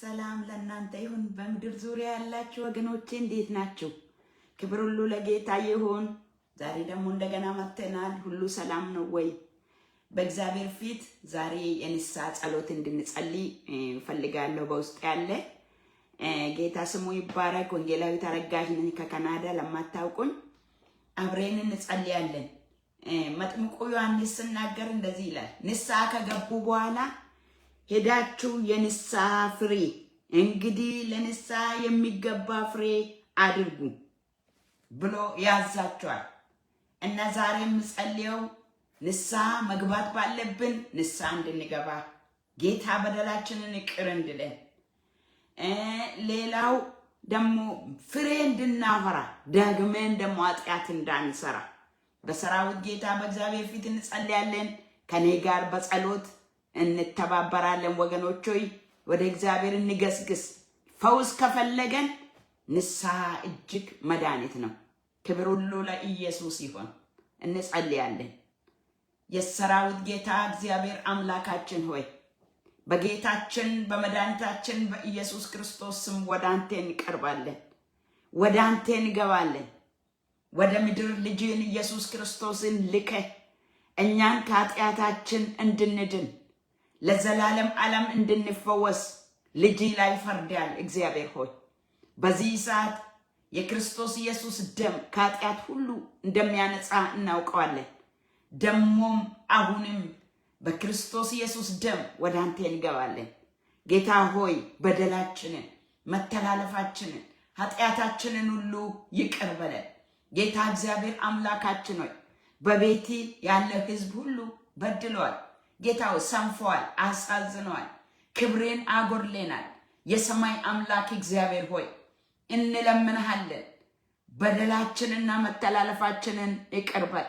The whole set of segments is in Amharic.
ሰላም ለእናንተ ይሁን። በምድር ዙሪያ ያላችሁ ወገኖቼ እንዴት ናችሁ? ክብር ሁሉ ለጌታ ይሁን። ዛሬ ደግሞ እንደገና መጥተናል። ሁሉ ሰላም ነው ወይ? በእግዚአብሔር ፊት ዛሬ የንስሐ ጸሎት እንድንጸልይ ፈልጋለሁ። በውስጥ ያለ ጌታ ስሙ ይባረክ። ወንጌላዊ ተረጋሽ ነኝ ከካናዳ። ለማታውቁኝ አብረን እንጸልያለን። መጥምቁ ዮሐንስ ሲናገር እንደዚህ ይላል፣ ንስሐ ከገቡ በኋላ ሄዳችሁ የንስሐ ፍሬ እንግዲህ ለንስሐ የሚገባ ፍሬ አድርጉ ብሎ ያዛቸዋል። እና ዛሬ የምጸልየው ንስሐ መግባት ባለብን ንስሐ እንድንገባ ጌታ በደላችንን ይቅር እንድለን፣ ሌላው ደግሞ ፍሬ እንድናፈራ ደግመን ደግሞ ኃጢአት እንዳንሰራ በሰራዊት ጌታ በእግዚአብሔር ፊት እንጸልያለን። ከኔ ጋር በጸሎት እንተባበራለን። ወገኖች ሆይ ወደ እግዚአብሔር እንገስግስ። ፈውስ ከፈለገን ንስሐ እጅግ መድኃኒት ነው። ክብር ሁሉ ለኢየሱስ ይሁን። እንጸልያለን። የሰራዊት ጌታ እግዚአብሔር አምላካችን ሆይ በጌታችን በመድኃኒታችን በኢየሱስ ክርስቶስ ስም ወደ አንተ እንቀርባለን፣ ወደ አንተ እንገባለን። ወደ ምድር ልጅን ኢየሱስ ክርስቶስን ልከህ እኛን ከኃጢአታችን እንድንድን ለዘላለም ዓለም እንድንፈወስ ልጅ ላይ ፈርዳል። እግዚአብሔር ሆይ በዚህ ሰዓት የክርስቶስ ኢየሱስ ደም ከኃጢአት ሁሉ እንደሚያነጻ እናውቀዋለን። ደሞም አሁንም በክርስቶስ ኢየሱስ ደም ወደ አንተ እንገባለን። ጌታ ሆይ በደላችንን፣ መተላለፋችንን፣ ኃጢአታችንን ሁሉ ይቅር በለን። ጌታ እግዚአብሔር አምላካችን ሆይ በቤቲ ያለ ሕዝብ ሁሉ በድለዋል። ጌታው ሰንፈዋል፣ አሳዝነዋል፣ ክብሬን አጎድለናል። የሰማይ አምላክ እግዚአብሔር ሆይ እንለምንሃለን፣ በደላችንና መተላለፋችንን ይቅር በል።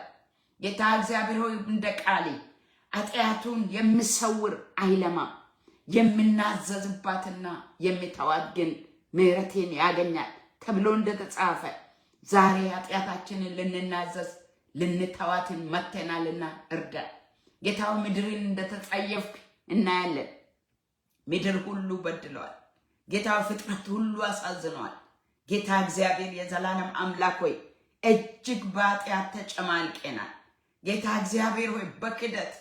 ጌታ እግዚአብሔር ሆይ እንደ ቃሌ ኃጢአቱን የሚሰውር አይለማም፣ የምናዘዝባትና የሚተዋት ግን ምሕረትን ያገኛል ተብሎ እንደተጻፈ ዛሬ ኃጢአታችንን ልንናዘዝ ልንተዋትን መተናልና እርዳን። ጌታው ምድርን እንደተጸየፍክ እናያለን። ምድር ሁሉ በድለዋል። ጌታው ፍጥረት ሁሉ አሳዝነዋል። ጌታ እግዚአብሔር የዘላለም አምላክ ሆይ እጅግ በኃጢአት ተጨማልቀናል። ጌታ እግዚአብሔር ሆይ በክደት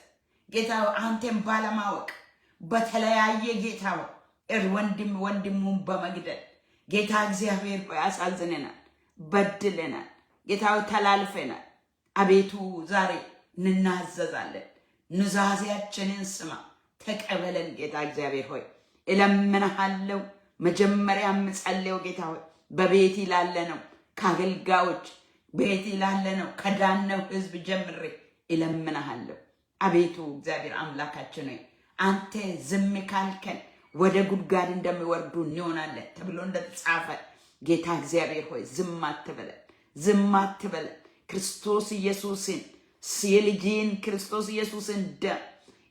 ጌታ አንተን ባለማወቅ በተለያየ ጌታ ወንድም ወንድሙን በመግደል ጌታ እግዚአብሔር ሆይ አሳዝነናል፣ በድለናል። ጌታው ተላልፈናል። አቤቱ ዛሬ እንናዘዛለን። ኑዛዜያችንን ስማ፣ ተቀበለን። ጌታ እግዚአብሔር ሆይ እለምንሃለሁ። መጀመሪያ የምጸልየው ጌታ ሆይ በቤት ላለ ነው፣ ከአገልጋዮች ቤት ላለ ነው፣ ከዳነው ሕዝብ ጀምሬ እለምንሃለሁ። አቤቱ እግዚአብሔር አምላካችን ሆይ አንተ ዝም ካልከን ወደ ጉድጓድ እንደሚወርዱ እንሆናለን ተብሎ እንደተጻፈ ጌታ እግዚአብሔር ሆይ ዝም አትበለን፣ ዝም አትበለን። ክርስቶስ ኢየሱስን የልጅን ክርስቶስ ኢየሱስን ደም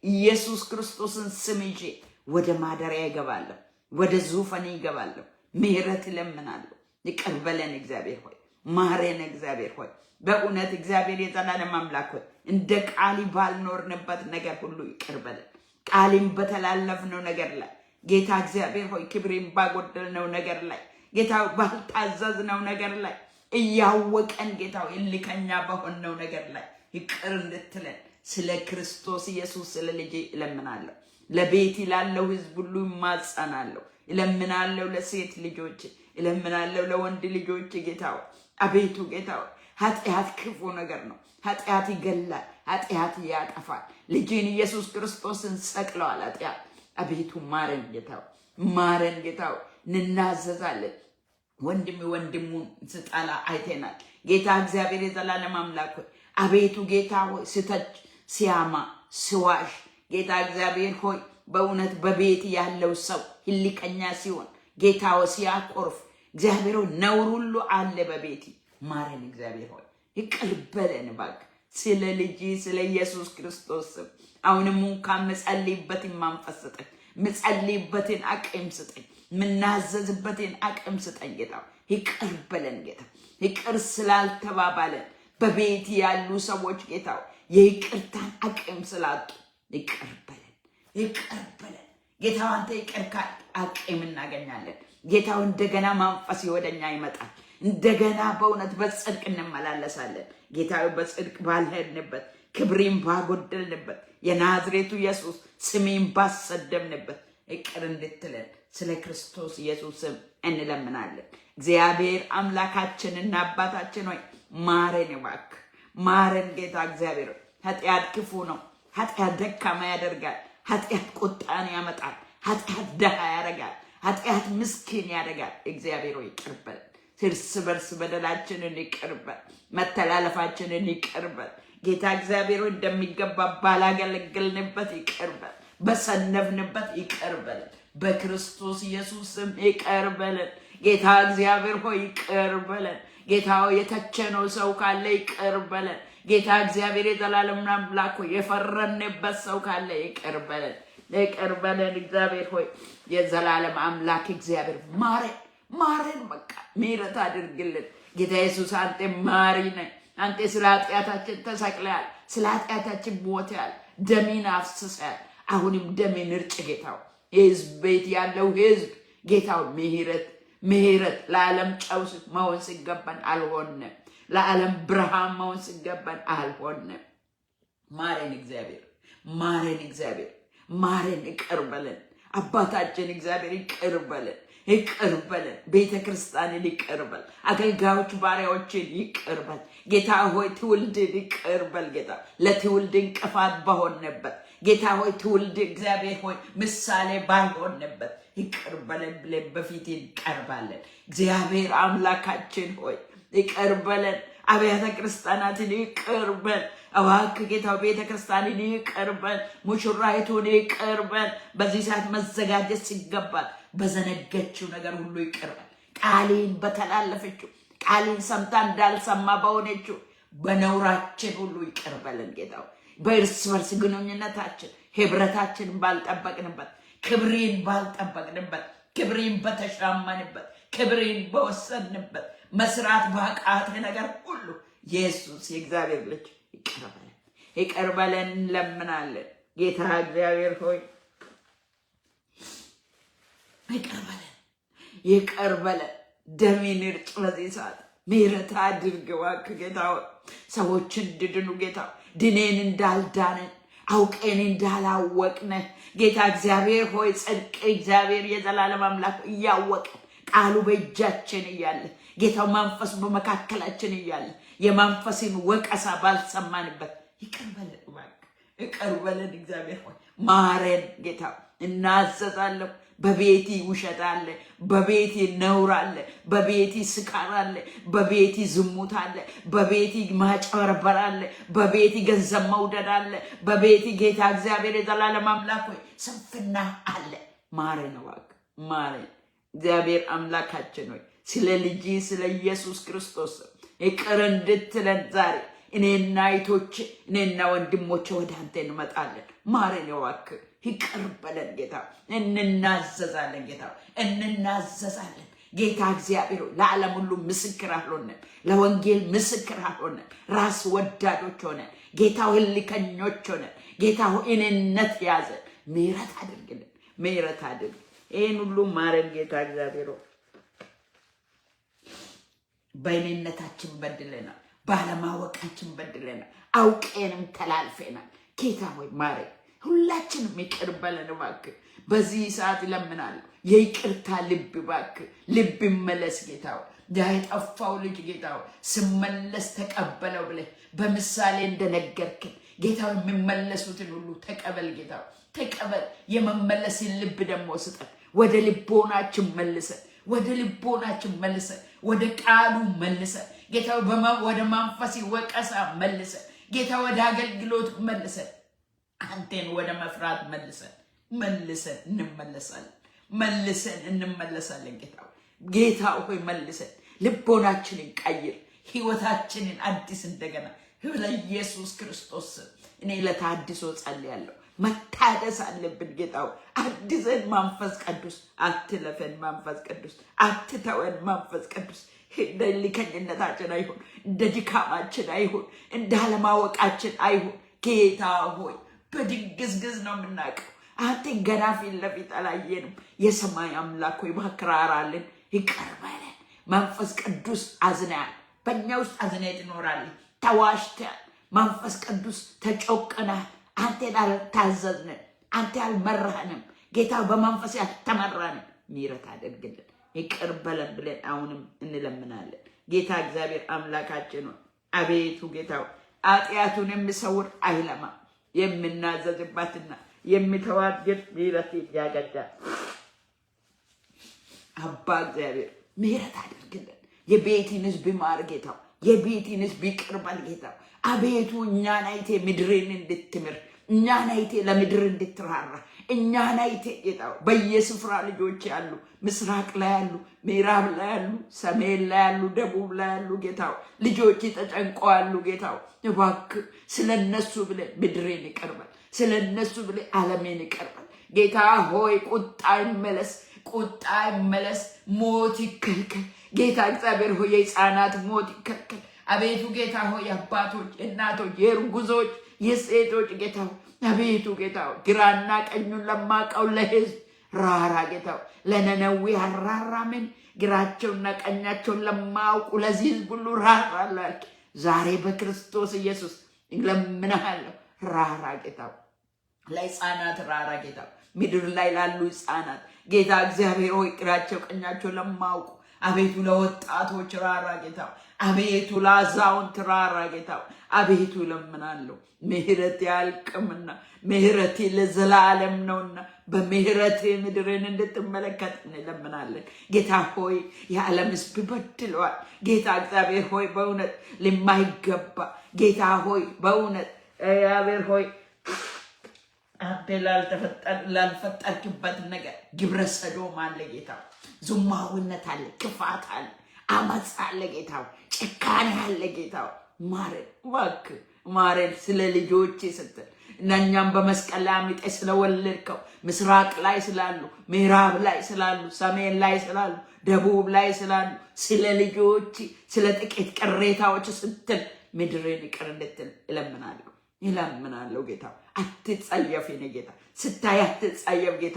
ኢየሱስ ክርስቶስን ስም ይዤ ወደ ማደሪያ ይገባለሁ፣ ወደ ዙፋን ይገባለሁ። ምሕረት እለምናለሁ። ይቅር በለን እግዚአብሔር ሆይ፣ ማረን እግዚአብሔር ሆይ። በእውነት እግዚአብሔር የዘላለም አምላክ ሆይ እንደ ቃሊ ባልኖርንበት ነገር ሁሉ ይቅር በለን። ቃሊን በተላለፍነው ነገር ላይ ጌታ እግዚአብሔር ሆይ ክብሬን ባጎደልነው ነገር ላይ ጌታ ባልታዘዝነው ነገር ላይ እያወቀን ጌታው እልከኛ በሆነው ነገር ላይ ይቅር እንድትለን ስለ ክርስቶስ ኢየሱስ ስለ ልጅ እለምናለሁ። ለቤት ላለው ሕዝብ ሁሉ ይማጸናለሁ፣ እለምናለሁ። ለሴት ልጆች እለምናለሁ፣ ለወንድ ልጆች ጌታው አቤቱ ጌታው ኃጢአት ክፉ ነገር ነው። ኃጢአት ይገላል፣ ኃጢአት ያጠፋል። ልጅን ኢየሱስ ክርስቶስን ሰቅለዋል ኃጢአት። አቤቱ ማረን ጌታው፣ ማረን ጌታው። እንናዘዛለን። ወንድም ወንድሙን ስጠላ አይተናል። ጌታ እግዚአብሔር የዘላለም አምላክ ሆይ አቤቱ ጌታ ሆይ ስተች ሲያማ ስዋሽ ጌታ እግዚአብሔር ሆይ በእውነት በቤት ያለው ሰው ህሊቀኛ ሲሆን ጌታ ሆይ ሲያቆርፍ እግዚአብሔር ሆይ ነውር ሁሉ አለ በቤት ማረን እግዚአብሔር ሆይ ይቅር በለን እባክህ። ስለ ልጅ ስለ ኢየሱስ ክርስቶስ አሁንም እንኳን መጸልይበትን መንፈስ ስጠኝ፣ መጸልይበትን አቅም ስጠኝ፣ ምናዘዝበትን አቅም ስጠኝ ጌታ። ይቅር በለን ጌታ። ይቅር ስላልተባባለን በቤት ያሉ ሰዎች ጌታ የይቅርታን አቅም ስላጡ ይቅር በለን፣ ይቅር በለን ጌታ። አንተ ይቅር ካልክ አቅም እናገኛለን። ጌታው እንደገና መንፈስ ወደኛ ይመጣል። እንደገና በእውነት በጽድቅ እንመላለሳለን። ጌታው በጽድቅ ባልሄድንበት ክብሬን ባጎደልንበት የናዝሬቱ ኢየሱስ ስሜን ባሰደብንበት ይቅር እንድትለን ስለ ክርስቶስ ኢየሱስ ስም እንለምናለን። እግዚአብሔር አምላካችንና አባታችን ሆይ ማረን፣ እባክህ ማረን። ጌታ እግዚአብሔር ኃጢአት ክፉ ነው። ኃጢአት ደካማ ያደርጋል። ኃጢአት ቁጣን ያመጣል። ኃጢአት ደሃ ያደርጋል። ኃጢአት ምስኪን ያደርጋል። እግዚአብሔር ሆይ ይቅር በለን። እርስ በርስ በደላችንን ይቅር በል፣ መተላለፋችንን ይቅር በል። ጌታ እግዚአብሔር ሆይ እንደሚገባ ባላገለገልንበት ይቅር በል፣ በሰነፍንበት ይቅር በለን። በክርስቶስ ኢየሱስ ስም ይቅር በለን። ጌታ እግዚአብሔር ሆይ ይቅር በለን። ጌታ ሆይ የተቸነው ሰው ካለ ይቅር በለን። ጌታ እግዚአብሔር የዘላለም አምላክ ሆይ የፈረንበት ሰው ካለ ይቅር በለን፣ ይቅር በለን። እግዚአብሔር ሆይ የዘላለም አምላክ እግዚአብሔር ማረን፣ ማረን። በቃ ምሕረት አድርግልን። ጌታ ኢየሱስ አንተ ማሪ ነህ። አንተ ስለ ኃጢአታችን ተሰቅለሃል፣ ስለ ኃጢአታችን ሞተሃል፣ ደሜን አፍስሰሃል። አሁንም ደሜን እርጭ ጌታው። የህዝብ ቤት ያለው ህዝብ ጌታው ምሕረት ምሕረት ለዓለም ጨው መሆን ሲገባን አልሆንም። ለዓለም ብርሃን መሆን ሲገባን አልሆንም። ማረን እግዚአብሔር፣ ማረን እግዚአብሔር፣ ማረን። ይቅር በለን አባታችን እግዚአብሔር፣ ይቅር በለን፣ ይቅር በለን። ቤተ ክርስቲያንን ይቅር በል። አገልጋዮች ባሪያዎችን ይቅር በል ጌታ ሆይ። ትውልድን ይቅር በል ጌታ። ለትውልድ እንቅፋት በሆነበት ጌታ ሆይ ትውልድ እግዚአብሔር ሆይ ምሳሌ ባልሆነበት ይቅር በለን ብለን በፊት እንቀርባለን። እግዚአብሔር አምላካችን ሆይ ይቅር በለን። አብያተ ክርስቲያናትን ይቅር በል እባክህ ጌታው። ቤተ ክርስቲያንን ይቅር በል። ሙሽራይቱን ይቅር በል። በዚህ ሰዓት መዘጋጀት ሲገባል በዘነገችው ነገር ሁሉ ይቅር በል። ቃሌን በተላለፈችው ቃሌን ሰምታ እንዳልሰማ በሆነችው በነውራችን ሁሉ ይቅር በለን ጌታው። በእርስ በርስ ግንኙነታችን ህብረታችን ባልጠበቅንበት፣ ክብሬን ባልጠበቅንበት፣ ክብሬን በተሻማንበት፣ ክብሬን በወሰንበት፣ መስራት ባቃተ ነገር ሁሉ ኢየሱስ የእግዚአብሔር ልጅ ይቅር በለን፣ ይቅር በለን እንለምናለን። ጌታ እግዚአብሔር ሆይ ይቅር በለን፣ ይቅር በለን። ደሜን እርጭ። በዚህ ሰዓት ምሕረት አድርግ እባክህ ጌታ ሆይ። ሰዎች እንድድኑ ጌታ ድኔን እንዳልዳንን አውቀን እንዳላወቅን ጌታ እግዚአብሔር ሆይ ጽድቅ እግዚአብሔር የዘላለም አምላክ እያወቅን ቃሉ በእጃችን እያለ ጌታው መንፈስ በመካከላችን እያለ የመንፈስን ወቀሳ ባልሰማንበት ይቅር በለን እባክህ፣ ይቅር በለን እግዚአብሔር ሆይ ማረን ጌታ። እናዘዛለሁ። በቤቲ ውሸት አለ፣ በቤቲ ነውር አለ፣ በቤቲ ስካር አለ፣ በቤቲ ዝሙት አለ፣ በቤቲ ማጭበርበር አለ፣ በቤቲ ገንዘብ መውደድ አለ፣ በቤቲ ጌታ እግዚአብሔር የዘላለም አምላክ ሆይ ስንፍና አለ። ማረን እባክህ፣ ማረን እግዚአብሔር አምላካችን ሆይ። ስለ ልጅ ስለ ኢየሱስ ክርስቶስ ይቅር እንድትለን ዛሬ እኔና አይቶች እኔና ወንድሞቼ ወደ አንተ እንመጣለን። ማረን እባክህ፣ ይቅር በለን ጌታ። እንናዘዛለን ጌታ፣ እንናዘዛለን ጌታ እግዚአብሔር። ለዓለም ሁሉ ምስክር አልሆነም፣ ለወንጌል ምስክር አልሆነም። ራስ ወዳዶች ሆነን ጌታ፣ ህልከኞች ሆነን ጌታ እኔነት ያዘን። ምሕረት አድርግልን፣ ምሕረት አድርግ። ይህን ሁሉ ማረን ጌታ እግዚአብሔር። በእኔነታችን በድለናል፣ ባለማወቃችን በድለናል፣ አውቄንም ተላልፈናል። ጌታ ሆይ ማረን። ሁላችንም ይቅር በለን እባክህ። በዚህ ሰዓት እለምናለሁ የይቅርታ ልብ እባክህ፣ ልብ ይመለስ ጌታ ሆይ። የጠፋው ልጅ ጌታ ሆይ ስመለስ ተቀበለው ብለህ በምሳሌ እንደነገርክን ጌታ ሆይ የሚመለሱትን ሁሉ ተቀበል ጌታ ሆይ፣ ተቀበል። የመመለስን ልብ ደግሞ ስጠን። ወደ ልቦናችን መልሰን፣ ወደ ልቦናችን መልሰን፣ ወደ ቃሉ መልሰን ጌታ ሆይ፣ ወደ መንፈስ ወቀሳ መልሰን ጌታ፣ ወደ አገልግሎት መልሰን፣ አንተን ወደ መፍራት መልሰን እንመለሳለን፣ መልሰን እንመለሳለን ጌታ ሆይ። ጌታ ሆይ መልሰን፣ ልቦናችንን ቀይር፣ ህይወታችንን አዲስ እንደገና ለኢየሱስ ክርስቶስ እኔ ለታድሶ ጸልያለሁ። መታደስ አለብን ጌታ ሆይ። አድሰን መንፈስ ቅዱስ፣ አትለፈን መንፈስ ቅዱስ፣ አትተወን መንፈስ ቅዱስ። እንደ ልከኝነታችን አይሁን፣ እንደ ድካማችን አይሁን፣ እንደ አለማወቃችን አይሁን ጌታ ሆይ። በድግዝግዝ ነው የምናውቀው፣ አንተ ገና ፊት ለፊት አላየንም። የሰማይ አምላክ ሆይ ባክራራልን፣ ይቅር በለን። መንፈስ ቅዱስ አዝነሃል። በእኛ ውስጥ አዝነህ ትኖራለህ። ተዋሽተሃል። መንፈስ ቅዱስ ተጮቅነሃል። አንተን አልታዘዝንም። አንተ አልመራህንም። ጌታ በመንፈስ ያልተመራንም ምሕረት አድርግልን፣ ይቅር በለን ብለን አሁንም እንለምናለን። ጌታ እግዚአብሔር አምላካችን ሆይ አቤቱ ጌታው ኃጢአቱን የሚሰውር አይለማ። የምናዘዝባትና የሚተዋግድ ምሕረት ያገዳል። አባ እግዚአብሔር ምሕረት አድርግልን። የቤትን ሕዝብ ማር ጌታው። የቤትን ሕዝብ ይቅር በል ጌታው። አቤቱ እኛን አይቴ ምድርን እንድትምር፣ እኛን አይቴ ለምድር እንድትራራ፣ እኛን አይቴ ጌታው በየስፍራ ልጆች ያሉ፣ ምስራቅ ላይ ያሉ፣ ምዕራብ ላይ ያሉ፣ ሰሜን ላይ ያሉ፣ ደቡብ ላይ ያሉ ጌታው ልጆች ተጨንቀዋል ጌታው። እባክህ ስለነሱ ብለህ ምድርን ይቅር በል። ስለነሱ ብለህ ዓለምን ይቅር በል ጌታ ሆይ። ቁጣ ይመለስ፣ ቁጣ ይመለስ። ሞት ይከልከል ጌታ እግዚአብሔር ሆይ። የሕፃናት ሞት ይከልከል አቤቱ ጌታ ሆይ። የአባቶች የእናቶች የእርጉዞች የሴቶች ጌታ አቤቱ ጌታ ግራና ቀኙን ለማቀው ለሕዝብ ራራ ጌታ። ለነነዌ አራራምን ግራቸውና ቀኛቸውን ለማውቁ ለዚህ ሕዝብ ሁሉ ራራላል። ዛሬ በክርስቶስ ኢየሱስ ለምንሃለሁ። ራራ ጌታ። ለሕፃናት ራራ ጌታ። ምድር ላይ ላሉ ሕፃናት ጌታ እግዚአብሔር ሆይ ግራቸው ቀኛቸው ለማውቁ አቤቱ ለወጣቶች ራራ ጌታ። አቤቱ ለአዛውንት ራራ ጌታ። አቤቱ ለምናለሁ። ምሕረት ያልቅምና ምሕረት ለዘላለም ነውና በምሕረት ምድርን እንድትመለከት እንለምናለን ጌታ ሆይ። የዓለም ሕዝብ በድለዋል ጌታ እግዚአብሔር ሆይ በእውነት ለማይገባ ጌታ ሆይ በእውነት እግዚአብሔር ሆይ አንተ ላልፈጠርክበት ነገር ግብረ ሰዶም አለ ጌታ። ዙማዊነት አለ፣ ክፋት አለ፣ አመፅ አለ ጌታ። ጭካኔ አለ ጌታ። ማረን እባክህ ማረን። ስለ ልጆች ስትል እኛም በመስቀል ላይ አምጥተህ ስለወለድከው ምስራቅ ላይ ስላሉ፣ ምዕራብ ላይ ስላሉ፣ ሰሜን ላይ ስላሉ፣ ደቡብ ላይ ስላሉ ስለ ልጆች ስለ ጥቂት ቅሬታዎች ስትል ምድርን ይቅር እንድትል እለምናለሁ ጌታ። አትጸየፍ የኔ ጌታ። ስታይ አትጸየፍ ጌታ።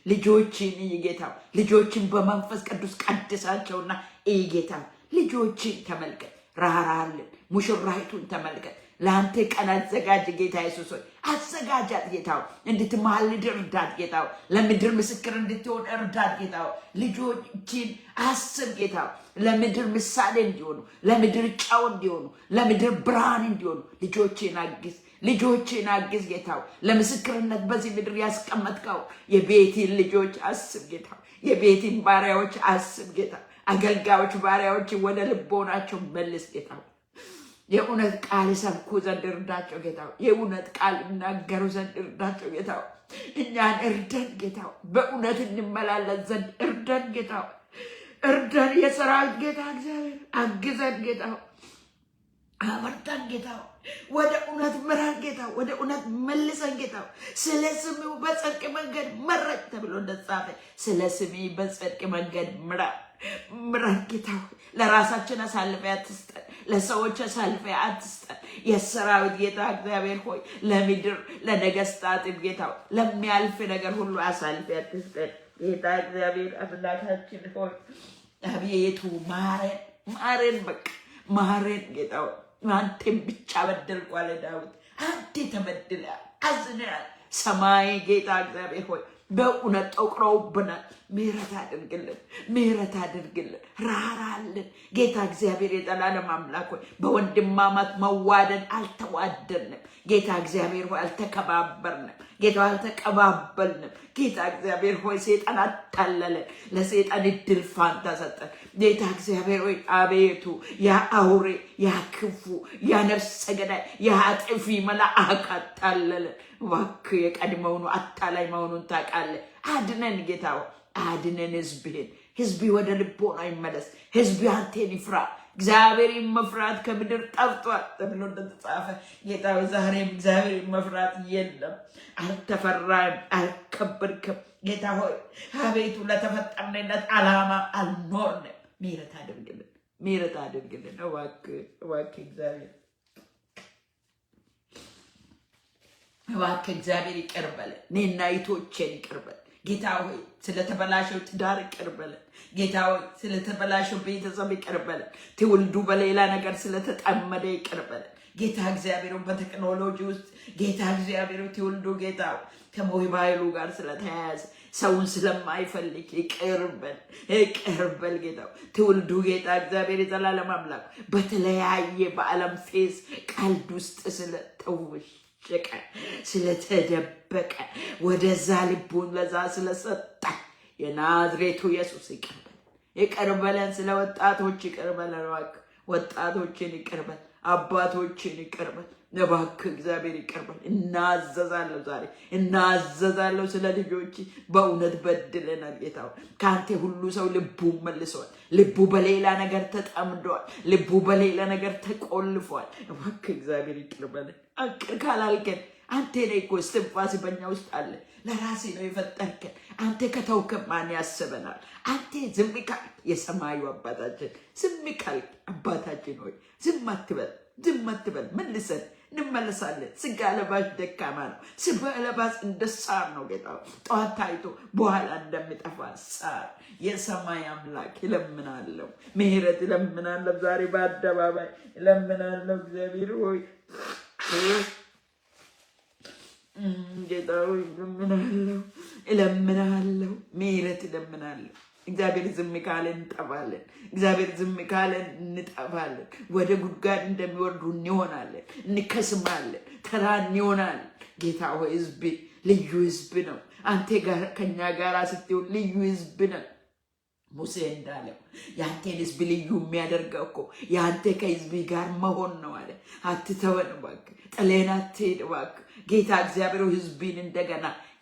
ልጆችን ጌታ። ልጆችን በመንፈስ ቅዱስ ቀድሳቸውና ጌታ ልጆችን ተመልከት። ራራልን። ሙሽራይቱን ተመልከት። ለአንተ ቀን አዘጋጅ ጌታ ኢየሱስ ሆይ አዘጋጃት ጌታ። እንድትማልድ እርዳት ጌታ። ለምድር ምስክር እንድትሆን እርዳት ጌታ። ልጆችን አስብ ጌታ። ለምድር ምሳሌ እንዲሆኑ፣ ለምድር ጨው እንዲሆኑ፣ ለምድር ብርሃን እንዲሆኑ ልጆችን አግዝ ጌታ። ለምስክርነት በዚህ ምድር ያስቀመጥከው የቤትን ልጆች አስብ ጌታ። የቤትን ባሪያዎች አስብ ጌታ። አገልጋዮች ባሪያዎች ወደ ልቦናቸው መልስ ጌታ። የእውነት ቃል ሰብኩ ዘንድ እርዳቸው ጌታ። የእውነት ቃል ይናገሩ ዘንድ እርዳቸው ጌታ። እኛን እርደን ጌታ። በእውነት እንመላለስ ዘንድ እርደን ጌታ። እርደን የሰራዊት ጌታ እግዚአብሔር አግዘን ጌታ። አበርታን ጌታ። ወደ እውነት ምራን ጌታ። ወደ እውነት መልሰን ጌታ። ስለ ስምህ በጽድቅ መንገድ መራኝ ተብሎ እንደተጻፈ ስለ ስምህ በጽድቅ መንገድ ምራን ጌታ። ለራሳችን አሳልፈህ አትስጠን፣ ለሰዎች አሳልፈህ አትስጠን። የሰራዊት ጌታ እግዚአብሔር ሆይ ለምድር ለነገስታት ጌታ ለሚያልፍ ነገር ሁሉ አሳልፈህ አትስጠን ጌታ እግዚአብሔር አምላካችን ሆይ አቤቱ ማረን በቃ ማረን ጌታ። አንተን ብቻ በደልኩ አለ ዳዊት። አንተ ተበድለሃል፣ አዝነሃል። ሰማይ ጌታ እግዚአብሔር ሆይ በእውነት ጠቁረውብናል። ምሕረት አድርግልን፣ ምሕረት አድርግልን፣ ራራልን ጌታ እግዚአብሔር የዘላለም አምላክ ሆይ በወንድማማት መዋደድ አልተዋደድንም ጌታ እግዚአብሔር ሆይ አልተከባበርንም ጌታ አልተቀባበልንም ጌታ እግዚአብሔር ሆይ ሰይጣን አታለለን፣ ለሰይጣን እድል ፋንታ ሰጠን ጌታ እግዚአብሔር ሆይ አቤቱ ያ አውሬ ያ ክፉ ያ ነፍሰ ገዳይ ያ አጥፊ መልአክ አታለለን። እባክህ የቀድሞውኑ አታላይ መሆኑን ታውቃለህ። አድነን ጌታ አድነን። ህዝብ ወደ ልቦና ይመለስ። ህዝብ አንተን ይፍራ። እግዚአብሔር መፍራት ከምድር ጠፍቷል ተብሎ እንደተጻፈ ጌታ ዛሬም እግዚአብሔር መፍራት የለም። አልተፈራም፣ አልከበርክም ጌታ ሆይ አቤቱ ለተፈጠርንለት ዓላማ አልኖርንም። ምሕረት አድርግልን፣ ምሕረት አድርግልን እባክህ እግዚአብሔር እባክህ እግዚአብሔር ይቅር በለን። እኔና እህቶቼን ይቅር በለን ጌታ ሆይ። ስለተበላሸው ትዳር ይቅር በለን ጌታ ሆይ። ስለተበላሸው ቤተሰብ ይቅር በለን። ትውልዱ በሌላ ነገር ስለተጠመደ ይቅር በለን ጌታ እግዚአብሔር። በቴክኖሎጂ ውስጥ ጌታ እግዚአብሔር ትውልዱ ጌታ ከሞባይሉ ጋር ስለተያያዘ ሰውን ስለማይፈልግ ይቅር በል ጌታ። ትውልዱ ጌታ እግዚአብሔር የዘላለም አምላክ በተለያየ በዓለም ፌስ ቀልድ ውስጥ ስለተወሸቀ ስለተደበቀ ወደዛ ልቡን ለዛ ስለሰጠ የናዝሬቱ ኢየሱስ ይቅር በለን። ስለ ወጣቶች ይቅር በለን እባክህ። ወጣቶችን ይቅር በል፣ አባቶችን ይቅር በል እባክህ እግዚአብሔር ይቅር በል። እናዘዛለሁ ዛሬ እናዘዛለሁ ስለ ልጆች በእውነት በድለናል ጌታ። ካንተ ሁሉ ሰው ልቡን መልሰዋል። ልቡ በሌላ ነገር ተጠምዷል። ልቡ በሌላ ነገር ተቆልፏል። እባክህ እግዚአብሔር ይቅር በለን። አቅር ካላልከን አንተ ነህ እኮ እስትንፋስ በእኛ ውስጥ አለ። ለራሴ ነው የፈጠርከን። አንተ ከተውከን ማን ያስበናል? አንተ ዝም ካልክ የሰማዩ አባታችን ዝም ካልክ አባታችን ሆይ ዝም አትበል። መልሰን እንመለሳለን። ስጋ ለባሽ ደካማ ነው። ስጋ ለባሽ እንደ ሳር ነው ጌታ። ጠዋት ታይቶ በኋላ እንደሚጠፋ ሳር የሰማይ አምላክ እለምናለሁ፣ ምሕረት እለምናለሁ። ዛሬ በአደባባይ እለምናለሁ እግዚአብሔር ሆይ ጌታ ሆይ እለምናለሁ፣ ምሕረት እለምናለሁ። እግዚአብሔር ዝም ካለን እንጠፋለን። እግዚአብሔር ዝም ካለን እንጠፋለን። ወደ ጉድጓድ እንደሚወርዱ እንሆናለን፣ እንከስማለን፣ ተራ እንሆናለን። ጌታ ሆይ ህዝብ ልዩ ህዝብ ነው። አንተ ከኛ ጋር ስትሆን ልዩ ህዝብ ነው። ሙሴ እንዳለው ያንተን ህዝብ ልዩ የሚያደርገው እኮ ያንተ ከህዝብ ጋር መሆን ነው አለ። አትተወን እባክህ፣ ጥለን አትሄድ እባክህ ጌታ እግዚአብሔር። ህዝብን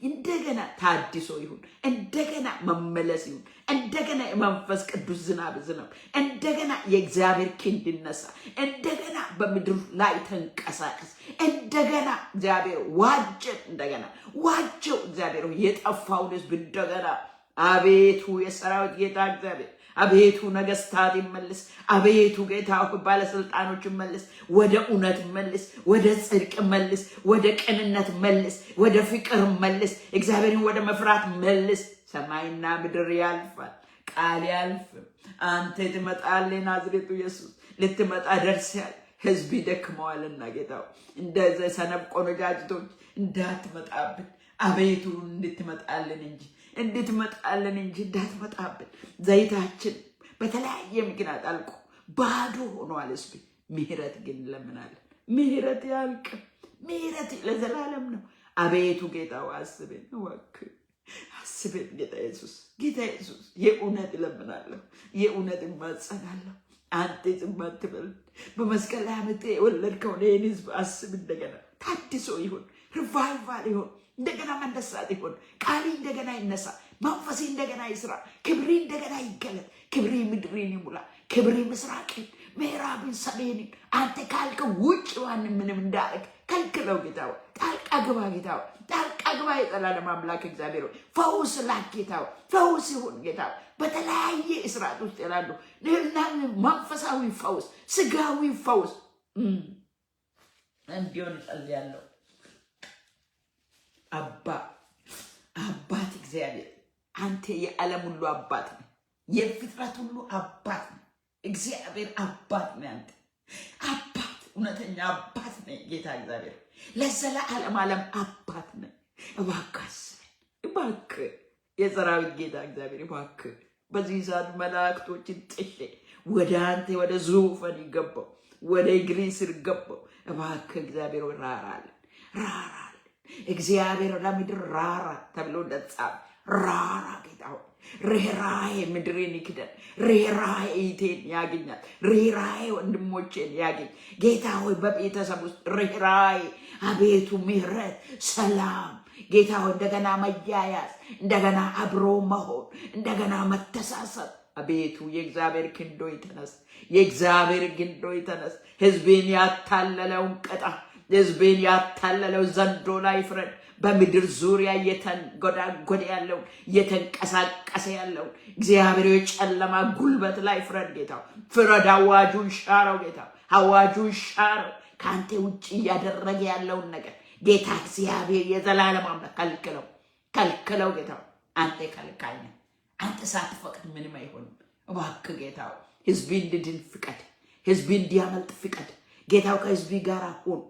እንደገና ታድሶ ይሁን፣ እንደገና መመለስ ይሁን፣ እንደገና የመንፈስ ቅዱስ ዝናብ ዝናብ፣ እንደገና የእግዚአብሔር ክንድ ይነሳ፣ እንደገና በምድር ላይ ተንቀሳቀስ፣ እንደገና እግዚአብሔር ዋጀው እግዚአብሔር የጠፋውን ህዝብ እንደገና አቤቱ የሰራዊት ጌታ እግዚአብሔር አቤቱ ነገስታት ይመልስ። አቤቱ ጌታ ባለስልጣኖች መልስ፣ ወደ እውነት መልስ፣ ወደ ጽድቅ መልስ፣ ወደ ቅንነት መልስ፣ ወደ ፍቅር መልስ፣ እግዚአብሔርን ወደ መፍራት መልስ። ሰማይና ምድር ያልፋል፣ ቃል ያልፍም። አንተ ትመጣለህ። ናዝሬቱ ኢየሱስ ልትመጣ ደርሰሃል። ህዝብ ይደክመዋልና ጌታ እንደዚህ ሰነፍ ቆነጃጅቶች እንዳትመጣብን አቤቱ እንድትመጣልን እንጂ እንዳትመጣብን። ዘይታችን በተለያየ ምክንያት አልቆ ባዶ ሆኗል ህዝብ። ምሕረት ግን እንለምናለን። ምሕረት ያልቅ፣ ምሕረት ለዘላለም ነው። አቤቱ ጌታው አስበን እባክህ፣ አስበን ጌታ ኢየሱስ የእውነት እለምናለሁ፣ የእውነት እማጸናለሁ። አንተ ዝም አትበል። በመስቀል ላይ አመጣ የወለድከውን ይህን ህዝብ አስብ። እንደገና ታድሶ ይሁን፣ ሪቫይቫል ይሁን፣ እንደገና መነሳት ይሁን። ቃሊ እንደገና ይነሳ፣ መንፈሴ እንደገና ይስራ፣ ክብሪ እንደገና ይገለጥ። ክብሪ ምድሪን ይሙላ፣ ክብሪ ምስራቅን፣ ምዕራብን፣ ሰሜንን አንተ ካልከው ውጭ ማንም ምንም እንዳደረግ ከልክለው ጌታ ሆይ። ጣልቃ ግባ ጌታ ሆይ፣ ጣልቃ ግባ። የዘላለም አምላክ እግዚአብሔር ሆይ ፈውስ ላክ ጌታ ሆይ፣ ፈውስ ይሁን ጌታ ሆይ። በተለያየ እስራት ውስጥ ያላሉ መንፈሳዊ ፈውስ፣ ስጋዊ ፈውስ እንዲሆን ጸልያለሁ። አባት እግዚአብሔር አንተ የዓለም ሁሉ አባት ነህ፣ የፍጥረት ሁሉ አባት ነህ። እግዚአብሔር አባት ነህ። አንተ አባት፣ እውነተኛ አባት ነህ ጌታ እግዚአብሔር፣ ለዘላለም ዓለም አባት ነህ። እባክህ አስበን፣ እባክህ የሰራዊት ጌታ እግዚአብሔር እባክህ በዚህ ሰዓት መላእክቶችን ጥሼ ወደ አንተ ወደ ዙፋን ይገባው፣ ወደ እግሪ ስር ገባው። እባክህ እግዚአብሔር ራራልን። እግዚአብሔር ለምድር ራራ ተብሎ እንደተጻፈ ራራ ጌታ ሆይ፣ ርኅራኄ ምድርን ይክደን፣ ርኅራኄ እህቴን ያገኛል፣ ርኅራኄ ወንድሞቼን ያገኝ ጌታ ሆይ። በቤተሰብ ውስጥ ርኅራኄ አቤቱ፣ ምሕረት፣ ሰላም ጌታ ሆይ፣ እንደገና መያያዝ፣ እንደገና አብሮ መሆን፣ እንደገና መተሳሰብ አቤቱ። የእግዚአብሔር ክንዶይ ተነስ፣ የእግዚአብሔር ክንዶይ ተነስ። ህዝቤን ያታለለውን ቅጣ፣ ህዝቤን ያታለለው ዘንዶ ላይ ፍረድ። በምድር ዙሪያ እየተንጎዳጎደ ያለውን እየተንቀሳቀሰ ያለውን እግዚአብሔር የጨለማ ጉልበት ላይ ፍረድ ጌታ ፍረድ። አዋጁን ሻረው ጌታ፣ አዋጁን ሻረው። ከአንተ ውጭ እያደረገ ያለውን ነገር ጌታ እግዚአብሔር የዘላለም አምላክ ከልክለው ጌታ አንተ ከልካይ ነህ። አንተ ሳትፈቅድ ምንም አይሆንም። እባክህ ጌታ ሕዝብ እንድድን ፍቀድ፣ ሕዝብ እንዲያመልጥ ፍቀድ። ጌታው ከሕዝብ ጋር ሁን።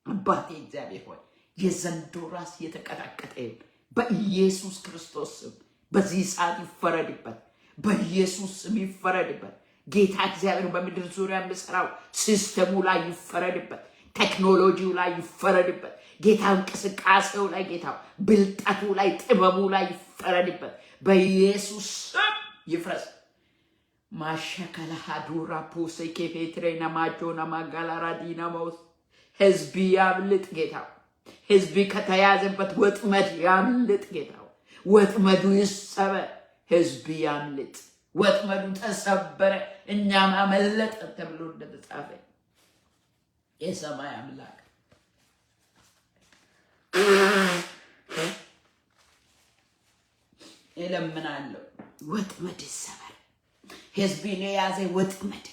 አባቴ እግዚአብሔር ሆይ የዘንዶ ራስ የተቀጣቀጠ ይሁን በኢየሱስ ክርስቶስ ስም። በዚህ ሰዓት ይፈረድበት፣ በኢየሱስ ስም ይፈረድበት። ጌታ እግዚአብሔር በምድር ዙሪያ የሚሰራው ሲስተሙ ላይ ይፈረድበት፣ ቴክኖሎጂው ላይ ይፈረድበት። ጌታ እንቅስቃሴው ላይ ጌታ ብልጠቱ ላይ ጥበቡ ላይ ይፈረድበት። በኢየሱስ ስም ይፍረስ። ማሸከለ ሀዱራ ፖሴ ከፌትሬና ማጆና ማጋላራ ዲናማውስ ሕዝብ ያምልጥ ጌታ። ሕዝብ ከተያዘበት ወጥመድ ያምልጥ ጌታ። ወጥመዱ ይሰበር፣ ሕዝብ ያምልጥ። ወጥመዱ ተሰበረ፣ እኛም አመለጠን ተብሎ እንደተጻፈ የሰማይ አምላክ እለምናለሁ፣ ወጥመድ ይሰበር። ሕዝብን የያዘ ወጥመድ፣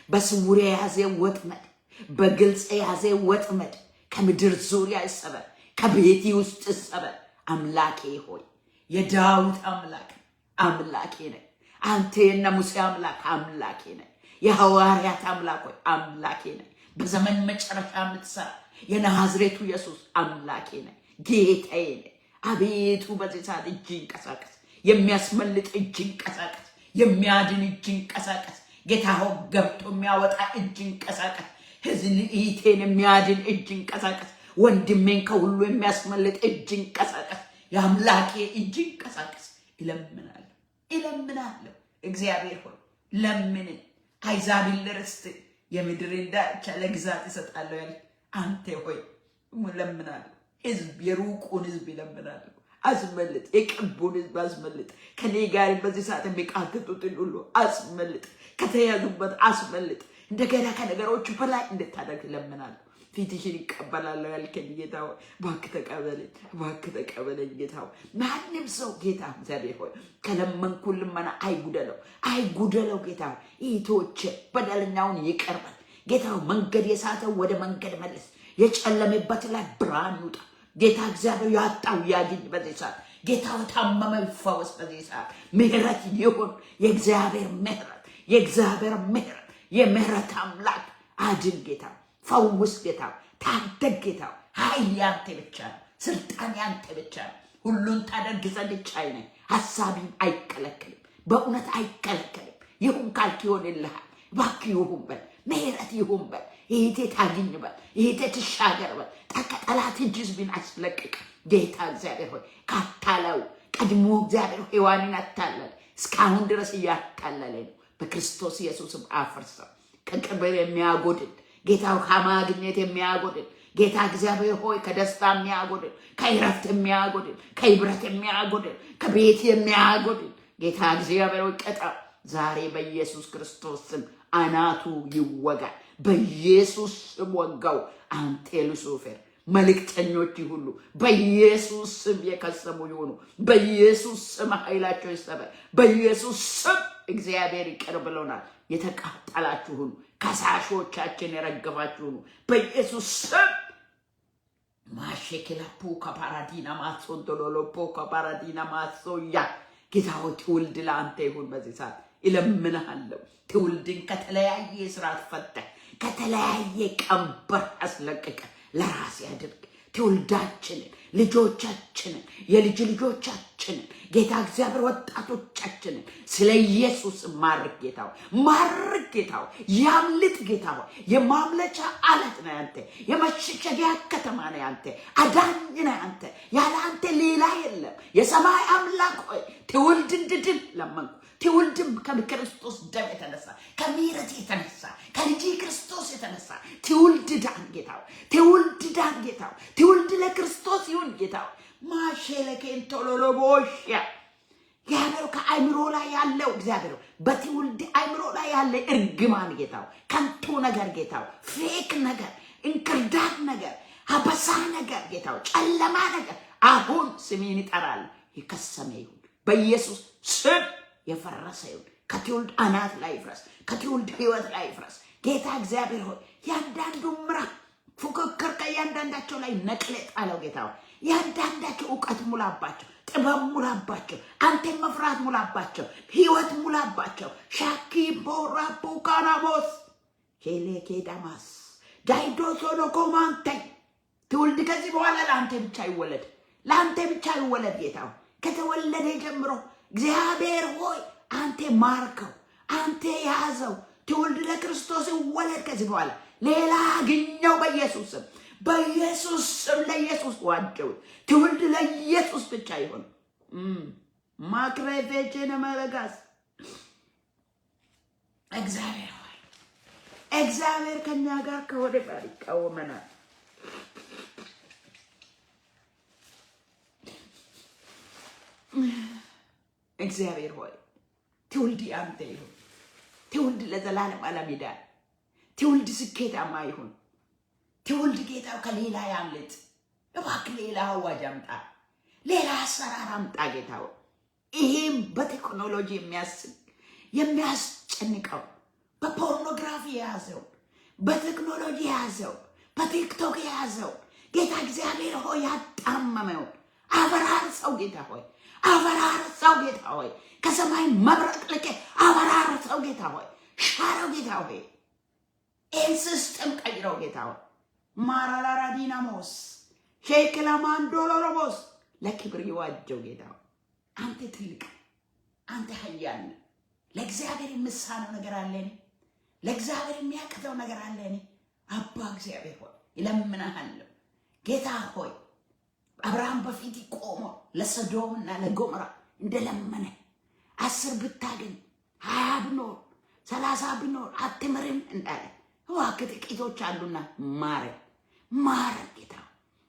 በስውር የያዘ ወጥመድ፣ በግልጽ የያዘ ወጥመድ ከምድር ዙሪያ ይሰበር፣ ከቤቴ ውስጥ ይሰበር። አምላኬ ሆይ የዳዊት አምላኬ ነህ። አንተ የነ ሙሴ አምላኬ ነህ። የሐዋርያት አምላክ ሆይ አምላኬ ነህ። በዘመን መጨረሻ የምትሰራ የናዝሬቱ ኢየሱስ አምላኬ ነህ፣ ጌታዬ ነህ። አቤቱ በዚህ ሰዓት እጅ ይንቀሳቀስ፣ የሚያስመልጥ እጅ ይንቀሳቀስ፣ የሚያድን እጅ ይንቀሳቀስ። ጌታ ሆይ ገብቶ የሚያወጣ እጅ ይንቀሳቀስ። ሕዝብን የሚያድን እጅ ይንቀሳቀስ። ወንድሜን ከሁሉ የሚያስመልጥ እጅ ይንቀሳቀስ። የአምላኬ እጅ ይንቀሳቀስ። እለምናለሁ እግዚአብሔር ሆይ ለምን አሕዛብን ለርስት የምድርን ዳርቻ ለግዛት እሰጣለሁ ያለ አንተ ሆይ እለምናለሁ። ሕዝብ የሩቁን ሕዝብ እለምናለሁ። አስመልጥ፣ የቅርቡን ሕዝብ አስመልጥ። ከኔ ጋር በዚህ ሰዓት የሚቃትቱትን ሁሉ አስመልጥ፣ ከተያዙበት አስመልጥ። እንደገና ከነገሮች በላይ እንድታደርግ እለምናለሁ። ፊትሽን ይቀበላለሁ ያልከኝ ጌታ ሆይ እባክህ ተቀበለኝ ጌታ ሆይ። ማንም ሰው ጌታ እግዚአብሔር ሆይ ከለመንኩ ልመና አይጉደለው ጌታ ሆይ። እህቶቼ በደለኛውን ይቅር በል ጌታ ሆይ። መንገድ የሳተው ወደ መንገድ መልስ፣ የጨለመበት ላይ ብርሃን ይውጣ ጌታ እግዚአብሔር። ያጣው ያግኝ በዚህ ሰዓት ጌታ ሆይ። ታመመ ይፈወስ በዚህ ሰዓት። ምህረት ይሁን፣ የእግዚአብሔር ምህረት የምህረት አምላክ አድን ጌታ፣ ፈውስ ጌታ፣ ታደግ ጌታ። ኃይል ያንተ ብቻ ነው፣ ስልጣን ያንተ ብቻ ነው። ሁሉን ታደርግ ዘንድ ቻይ ነህ። ሐሳቢም አይከለከልም፣ በእውነት አይከለከልም። ይሁን ካልክ ይሆንልሃል። እባክህ ይሁን በል፣ ምህረት ይሁን በል። ይሄቴ ታግኝ በል፣ ይሄቴ ትሻገር በል። ጠላት እጅ ሕዝብን አስለቅቅ ጌታ እግዚአብሔር ሆይ። ካታለው ቀድሞ እግዚአብሔር ሔዋንን አታለለ፣ እስካሁን ድረስ እያታለለ ነው። በክርስቶስ ኢየሱስም አፍርሰው። ከክብር የሚያጎድል ጌታው ከማግኘት የሚያጎድል ጌታ እግዚአብሔር ሆይ ከደስታ የሚያጎድል፣ ከእረፍት የሚያጎድል፣ ከህብረት የሚያጎድል፣ ከቤት የሚያጎድል ጌታ እግዚአብሔር ሆይ ቅጣ ዛሬ በኢየሱስ ክርስቶስ ስም አናቱ ይወጋል። በኢየሱስ ስም ወጋው። አንተ ሉሲፌር መልእክተኞች ሁሉ በኢየሱስ ስም የከሰሙ ይሁኑ። በኢየሱስ ስም ኃይላቸው ይሰበር። በኢየሱስ ስም እግዚአብሔር ይቅር ብሎናል። የተቃጠላችሁ ሁኑ፣ ከሳሾቻችን የረገፋችሁ ሁኑ በኢየሱስ ስም። ማሸከላፑ ከፓራዲና ማሶን ዶሎሎፖ ከፓራዲና ማሶያ ጌታ ሆይ ትውልድ ለአንተ ይሁን። በዚህ ሰዓት እለምንሃለሁ። ትውልድን ከተለያየ ስርዓት ፈተህ ከተለያየ ቀንበር አስለቅቀ ለራስ ያድርግ። ትውልዳችንን፣ ልጆቻችንን፣ የልጅ ልጆቻችንን ጌታ እግዚአብሔር ወጣቶቻችንን ስለ ኢየሱስ ማርክ ጌታው፣ ማርክ ጌታው። ያምልጥ ጌታው። የማምለጫ አለት ነው አንተ፣ የመሸሸጊያ ከተማ ነው አንተ፣ አዳኝ ነው አንተ። ያለ አንተ ሌላ የለም። የሰማይ አምላክ ሆይ ትውልድ እንድድን ለመንኩ። ትውልድም ከክርስቶስ ደም የተነሳ ከምሕረት የተነሳ ከልጅ ክርስቶስ የተነሳ ትውልድ ዳን ጌታው፣ ትውልድ ዳን ጌታው። ትውልድ ለክርስቶስ ይሁን ጌታው። ማሸለከን ቶሎሎቦሽያ እግዚአብሔር ከአይምሮ ላይ ያለው እግዚአብሔር በትውልድ አይምሮ ላይ ያለ እርግማን ጌታው፣ ከንቱ ነገር ጌታው፣ ፌክ ነገር፣ እንክርዳድ ነገር፣ አበሳ ነገር ጌታው፣ ጨለማ ነገር አሁን ስሜን ይጠራል። የከሰመ ይሁን በኢየሱስ ስም። የፈረሰ ይሁን ከትውልድ አናት ላይ ይፍረስ፣ ከትውልድ ህይወት ላይ ይፍረስ ጌታ እግዚአብሔር ሆይ። ያንዳንዱ ምራ ፉክክር ከእያንዳንዳቸው ላይ ነቅለህ ጣለው ጌታ ሆይ። ያንዳንዳቸው እውቀት ሙላባቸው፣ ጥበብ ሙላባቸው፣ አንተን መፍራት ሙላባቸው፣ ህይወት ሙላባቸው። ሻኪ ቦራቡ ካናሞስ ኬሌኬ ዳማስ ዳይዶ ሶኖ ኮማንተኝ ትውልድ ከዚህ በኋላ ለአንተ ብቻ ይወለድ፣ ለአንተ ብቻ ይወለድ ጌታ ሆይ። ከተወለደ ጀምሮ እግዚአብሔር ሆይ አንተ ማርከው፣ አንተ ያዘው። ትውልድ ለክርስቶስ ይወለድ ከዚህ በኋላ ሌላ አግኘው በኢየሱስ ስም፣ በኢየሱስ ስም ለኢየሱስ ዋጀው። ትውልድ ለኢየሱስ ብቻ ይሁን። ማክሬፌችን መረጋስ እግዚአብሔር ሆይ እግዚአብሔር ከኛ ጋር ከሆነ ጋር ይቃወመናል። እግዚአብሔር ሆይ ትውልድ ያንተ ይሁን። ትውልድ ለዘላለም ዓለም ይዳን። ትውልድ ስኬታማ ይሁን። ትውልድ ጌታው ከሌላ ያምልጥ። እባክህ ሌላ አዋጅ አምጣ፣ ሌላ አሰራር አምጣ ጌታው። ይሄም በቴክኖሎጂ የሚያስጨንቀው በፖርኖግራፊ የያዘው በቴክኖሎጂ የያዘው በቲክቶክ የያዘው ጌታ እግዚአብሔር ሆይ ያጣመመው አበራርሰው ጌታ ሆይ አበራርሰው ጌታ ሆይ ከሰማይ መብረቅ ልኬ አበራርሰው ጌታ ሆይ ሻረው ጌታ ሆይ ይህን ሲስተም ቀይረው ጌታ ሆይ ማራራራ ዲናሞስ ሼክላ ማንዶሎሮቦስ ለክብር ይዋጀው ጌታ ሆይ አንተ ትልቅ አንተ ኃያል ለእግዚአብሔር የምሳነው ነገር አለኝ ለእግዚአብሔር የሚያቅተው ነገር አለኝ አባ እግዚአብሔር ሆይ ይለምናሃለሁ ጌታ ሆይ አብርሃም በፊት ቆሞ ለሰዶምና ለጎሞራ እንደለመነ 10 ብታገኝ 20 ብኖር 30 ብኖር አትምርም እንዳለ እባክህ ጥቂቶች አሉና ማረን ጌታ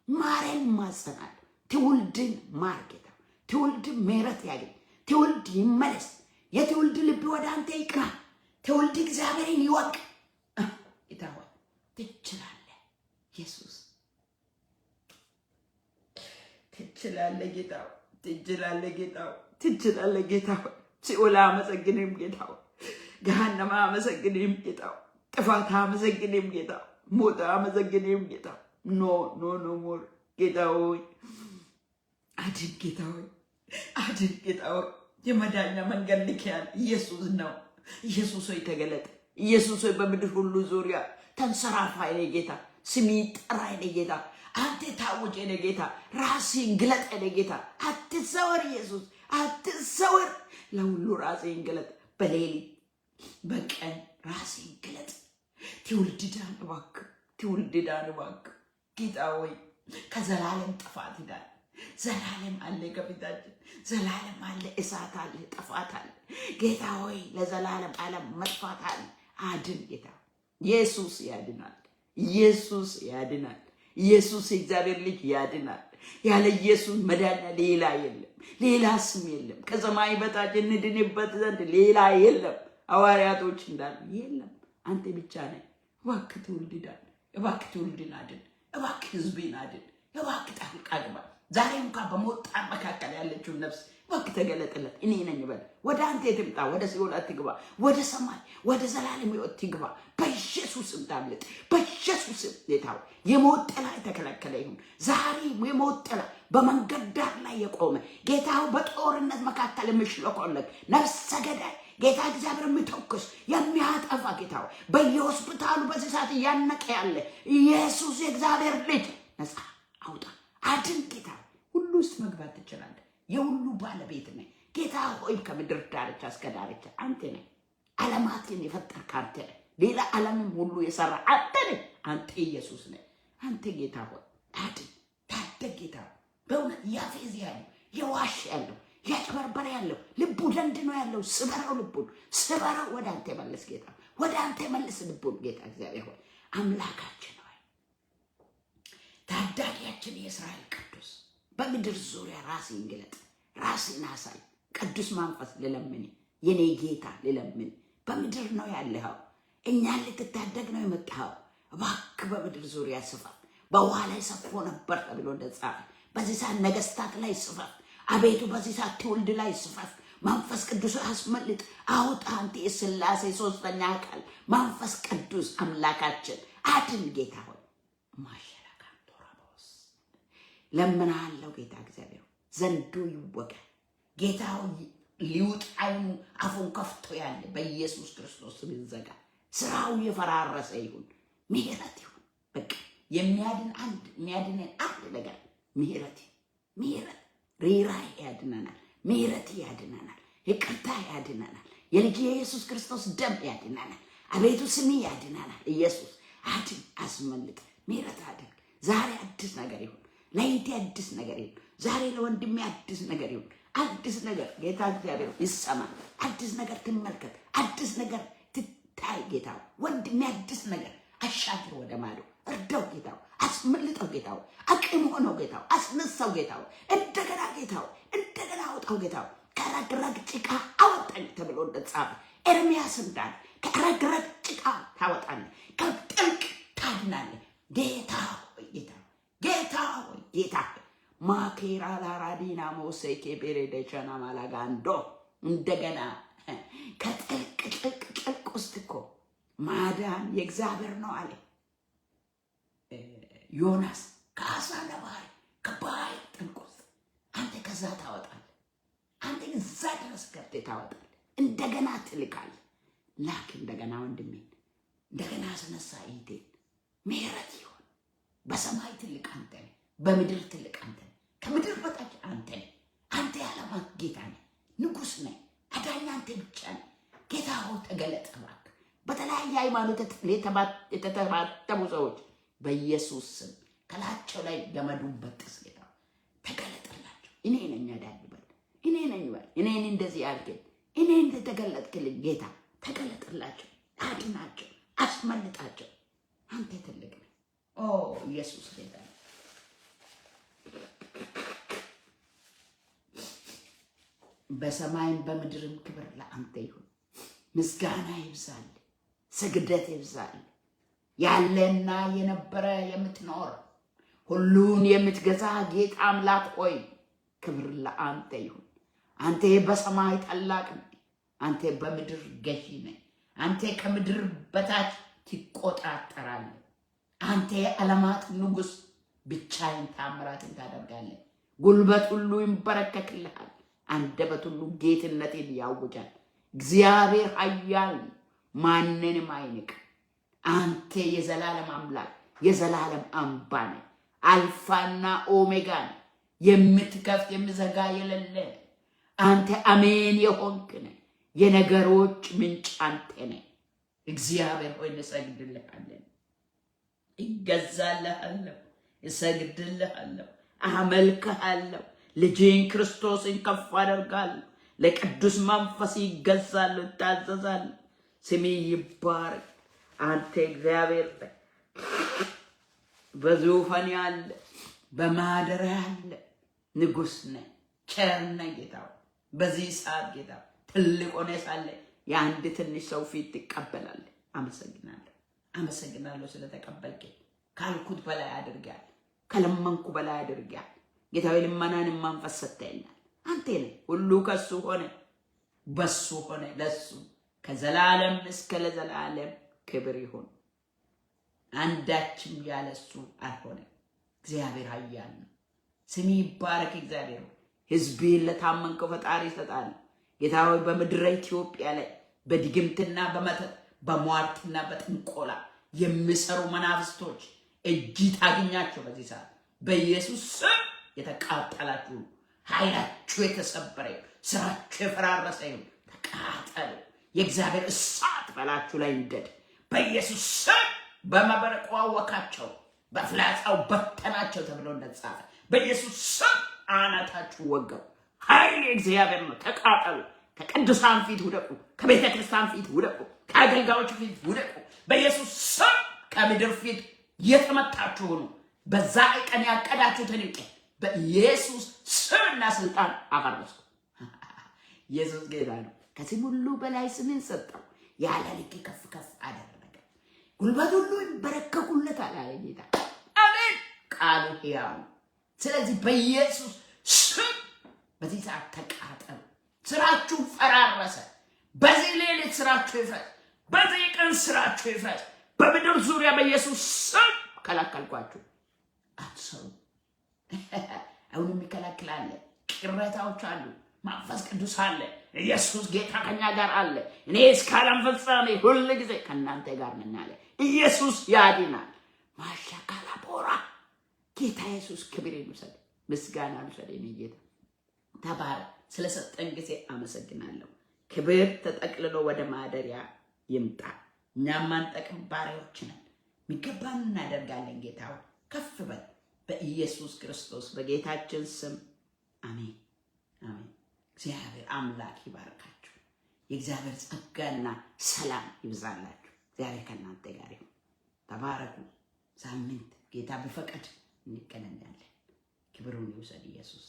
ማረን ማጸናል ትውልድን ማር ጌታ ትውልድ ምህረት ያገኝ ትውልድ ይመለስ የትውልድ ልብ ወደ አንተ ይቅና ትውልድ እግዚአብሔርን ይወቅ ጌታ ሆይ ትችላለህ ኢየሱስ ትችላለህ ጌታ ትችላለህ ጌታ ትችላለህ ጌታ ሲኦል አመሰግንም ጌታ ገሃነም አመሰግንም ጌታ ጥፋት አመሰግንም ጌታ ሞት አመሰግንም ጌታ ኖ ሞር ጌታ ሆይ አድን ጌታ ሆይ አድን ጌታ ሆይ የመዳኛ መንገድ ልከሃል ኢየሱስ ነው ኢየሱስ ሆይ ተገለጥ ኢየሱስ ሆይ በምድር ሁሉ ዙሪያ ተንሰራፋ የኔ ጌታ ስሚ ጠራ የኔ ጌታ አንተ ታውጅ የኔ ጌታ ራስህን ግለጥ የኔ ጌታ አትሰወር ኢየሱስ አትሰወር ለሁሉ ራስህን ግለጥ በሌሊት በቀን ራስህን ግለጥ ትውልድ ዳን እባክህ ትውልድ ዳን እባክህ ጌታ ሆይ ከዘላለም ጥፋት ዳን ዘላለም አለ ከፊታችን ዘላለም አለ እሳት አለ ጥፋት አለ ጌታ ሆይ ለዘላለም ዓለም መጥፋት አለ አድን ጌታ ኢየሱስ ያድናል ኢየሱስ ያድናል ኢየሱስ እግዚአብሔር ልጅ ያድናል ያለ ኢየሱስ መዳኛ ሌላ የለም ሌላ ስም የለም ከሰማይ በታች እንድንበት ዘንድ ሌላ የለም ሐዋርያቶች እንዳሉ የለም አንተ ብቻ ነህ እባክህ ትውልድ ዳን እባክህ ትውልድን አድን እባክህ ህዝብን አድን እባክህ ጣልቃ ግባ ዛሬ እንኳን በሞጣን መካከል ያለችው ነፍስ እባክህ ተገለጥለት እኔ ነኝ በል ወደ አንተ ትምጣ ወደ ሲኦል አትግባ ወደ ሰማይ ወደ ዘላለም ሕይወት ትግባ በኢየሱስ ስም ታምልጥ በኢየሱስ ስም ጌታው የሞት ጥላ የተከለከለ ይሁን ዛሬ የሞት ጥላ በመንገድ ዳር ላይ የቆመ ጌታው በጦርነት መካከል የሚሽለኮለክ ነፍሰ ገዳይ ጌታ እግዚአብሔር የሚተኩስ የሚያጠፋ ጌታው በየሆስፒታሉ በዚህ ሰዓት እያነቀ ያለ ኢየሱስ የእግዚአብሔር ልጅ ነፃ አውጣ አድን ጌታ ሁሉ ውስጥ መግባት ትችላለህ የሁሉ ባለቤት ነህ ጌታ ሆይ ከምድር ዳርቻ እስከ ዳርቻ አንተ ነህ ዓለማትን የፈጠርክ አንተ ነህ ሌላ ዓለምም ሁሉ የሰራ አንተ ነህ አንተ ኢየሱስ ነህ አንተ ጌታ ሆይ አድን ታደግ ጌታ በእውነት ያፌዝ ያለው የዋሽ ያለው ያጭበርበር ያለው ልቡ ደንድኖ ያለው ስበረው ልቡን ስበረው ወደ አንተ መልስ ጌታ ወደ አንተ መልስ ልቡን ጌታ እግዚአብሔር ሆይ አምላካችን ሆይ ታዳጊያችን የእስራኤል ቅዱስ በምድር ዙሪያ ራስህን ግለጥ ራስህን አሳይ ቅዱስ መንፈስ ልለምን የኔ ጌታ ልለምን በምድር ነው ያለኸው እኛን ልትታደግ ነው የመጣኸው እባክህ በምድር ዙሪያ ስፈፍ በውሃ ላይ ሰፎ ነበር ተብሎ እንደተጻፈ በዚህ ሰዓት ነገስታት ላይ ስፈፍ አቤቱ በዚህ ሰዓት ትውልድ ላይ ስፈፍ መንፈስ ቅዱስ አስመልጥ አውጣ አንተ የሥላሴ ሶስተኛ አካል መንፈስ ቅዱስ አምላካችን አድን ጌታ ሆይ ማሸራካን ቶራቦስ ለምናለው ጌታ እግዚአብሔር ዘንዱ ይወጋ ጌታው ሊውጣው አፉን ከፍቶ ያለ በኢየሱስ ክርስቶስ ስም ይዘጋ ስራው የፈራረሰ ይሁን ምህረት ይሁን በቃ የሚያድን አንድ ነገር ምህረት ሪራይ ያድነናል ምህረት ያድነናል ይቅርታ ያድነናል የልጅ ኢየሱስ ክርስቶስ ደም ያድነናል አቤቱ ስም ያድነናል ኢየሱስ አድን አስመልጥ ምህረት አድርግ ዛሬ አዲስ ነገር ይሁን ለይቴ አዲስ ነገር ይሁን ዛሬ ለወንድሜ አዲስ ነገር ይሁን አዲስ ነገር ጌታ እግዚአብሔር ይሰማ አዲስ ነገር ትመልከት አዲስ ነገር ትታይ ጌታ ወንድሜ አዲስ ነገር አሻግር ወደ ማዶ እርዳው ጌታው አስመልጠው ጌታው አቅም ሆነው ጌታው አስነሳው ጌታው እንደገና አውጣው ጌታው ከረግረግ ጭቃ አወጣኝ ተብሎ እንደተጻፈ ኤርምያስ እንዳለ ከረግረግ ጭቃ ታወጣለህ ከጥልቅ ታድናለህ ጌታ ማኬራ ላራዲና ሞሴኬ ቤሬደቻና ማላጋንዶ እንደገና ከጥልቅ ውስጥ እኮ ማዳን የእግዚአብሔር ነው አለ ዮናስ ከአሳ ነባሪ ከባይ ጥልቅ ውስጥ አንተ ከዛ ታወጣለህ አንተ እዛ ድረስ ገብተህ ታወጣለህ እንደገና ትልካለህ ላክ እንደገና ወንድሜን እንደገና አስነሳ እህቴን ምህረት ይሁን በሰማይ ትልቅ አንተ ነህ በምድር ትልቅ አንተ ነህ ከምድር በታች አንተ ነህ አንተ የዓለማት ጌታ ነህ ንጉሥ ነህ አዳኝ አንተ ብቻ ነህ ጌታ ሆይ ተገለጥ እባክህ በተለያየ ሃይማኖት የተተባተቡ ሰዎች በኢየሱስ ስም ከላቸው ላይ ገመዱን በጥስ ጌታ ተገለጥላቸው እኔ ነኝ አዳኝበል እኔ ነኝ በል እኔን እንደዚህ አድርገኝ እኔ እንደተገለጥክልኝ ጌታ ተገለጥላቸው አድናቸው አስመልጣቸው አንተ ትልቅ ነህ ኢየሱስ ጌታ በሰማይም በምድርም ክብር ለአንተ ይሁን ምስጋና ይብዛል ስግደት ይብዛል ያለና የነበረ የምትኖር ሁሉን የምትገዛ ጌታ አምላክ ሆይ ክብር ለአንተ ይሁን አንተ በሰማይ ታላቅ ነህ አንተ በምድር ገዢ ነህ አንተ ከምድር በታች ትቆጣጠራለህ አንተ የዓለማት ንጉሥ ብቻህን ታምራትን ታደርጋለህ ጉልበት ሁሉ ይንበረከክልሃል አንደበት ሁሉ ጌትነትን ያውጃል እግዚአብሔር ኃያል ማንንም አይንቅ አንተ የዘላለም አምላክ የዘላለም አምባ ነህ አልፋና ኦሜጋ ነህ የምትከፍት የምዘጋ የሌለ አንተ አሜን የሆንክ ነህ የነገሮች ምንጭ አንተ ነህ እግዚአብሔር ሆይ እንሰግድልሃለን እገዛልሃለሁ እሰግድልሃለሁ አመልክሃለሁ ልጅን ክርስቶስን ከፍ አደርጋለሁ ለቅዱስ መንፈስ ይገዛለሁ እታዘዛለሁ ስሜ ይባረክ አንተ እግዚአብሔር በዙፋን ያለ በማደሪያ ያለ ንጉሥ ነህ ቸር ነህ ጌታ በዚህ ሰዓት ጌታ ትልቅ ሆነ ሳለ የአንድ ትንሽ ሰው ፊት ትቀበላለህ አመሰግናለሁ ስለተቀበልከኝ ካልኩት በላይ አድርጋል ከለመንኩ በላይ አድርጋል ጌታ ሆይ ልመናን መንፈስ ሰጥተኸኛል አንተ ነህ ሁሉ ከሱ ሆነ በሱ ሆነ ለሱ ከዘላለም እስከ ለዘላለም ክብር ይሁን አንዳችም ያለሱ አልሆነ እግዚአብሔር ኃያል ነው ስም ይባረክ እግዚአብሔር ሕዝብህን ለታመንከው ፈጣሪ ይሰጣል ጌታ ሆይ በምድረ ኢትዮጵያ ላይ በድግምትና በመተት በሟርትና በጥንቆላ የሚሰሩ መናፍስቶች እጅ ታገኛቸው በዚህ ሰዓት በኢየሱስ ስም የተቃጠላችሁ ኃይላችሁ የተሰበረ ስራችሁ የፈራረሰ ይሁን ተቃጠሉ የእግዚአብሔር እሳት በላችሁ ላይ ይንደድ በኢየሱስ ስም በመብረቁ አወካቸው በፍላጻው በተናቸው ተብሎ እንደተጻፈ በኢየሱስ ስም አናታችሁ ወገው ኃይል የእግዚአብሔር ነው ተቃጠሉ ከቅዱሳን ፊት ውደቁ ከቤተ ክርስቲያን ፊት ውደቁ ከአገልጋዮች ፊት ውደቁ በኢየሱስ ስም ከምድር ፊት የተመታችሁ ሁኑ በዛ ቀን ያቀዳችሁትን እቅድ በኢየሱስ ስምና ስልጣን አፈረስኩ ኢየሱስ ጌታ ነው ከስም ሁሉ በላይ ስምን ሰጠው ያለ ልክ ከፍ ከፍ አደረገ ጉልበት ሁሉ ይንበረከኩለታል አለ ጌታ አሜን ቃሉ ሕያው ስለዚህ በኢየሱስ ስም በዚህ ሰዓት ተቃጠሉ ስራችሁ ፈራረሰ በዚህ ሌሊት ስራችሁ ይፍረስ በዚህ ቀን ስራችሁ ይፍረስ በምድር ዙሪያ በኢየሱስ ስም ከላከልኳችሁ አትሰሩ። አሁንም ይከላክላል። ቅሬታዎች አሉ። መንፈስ ቅዱስ አለ። ኢየሱስ ጌታ ከኛ ጋር አለ። እኔ እስከ ዓለም ፍጻሜ ሁል ጊዜ ከእናንተ ጋር ነኝ አለ። ኢየሱስ ያድናል። ማሻካላ ቦራ ጌታ ኢየሱስ ክብር ይውሰድ፣ ምስጋና ይውሰድ። እኔ ጌታ ተባረክ። ስለሰጠን ጊዜ አመሰግናለሁ። ክብር ተጠቅልሎ ወደ ማደሪያ ይምጣ። እኛም ማንጠቅም ባሪያዎች ነን። የሚገባን እናደርጋለን። ጌታ ከፍ በል በኢየሱስ ክርስቶስ በጌታችን ስም አሜን፣ አሜን። እግዚአብሔር አምላክ ይባርካችሁ። የእግዚአብሔር ጸጋና ሰላም ይብዛላችሁ። እግዚአብሔር ከእናንተ ጋር ይሁን። ተባረኩ። ሳምንት ጌታ ቢፈቅድ እንገናኛለን። ክብሩን ይውሰድ ኢየሱስ።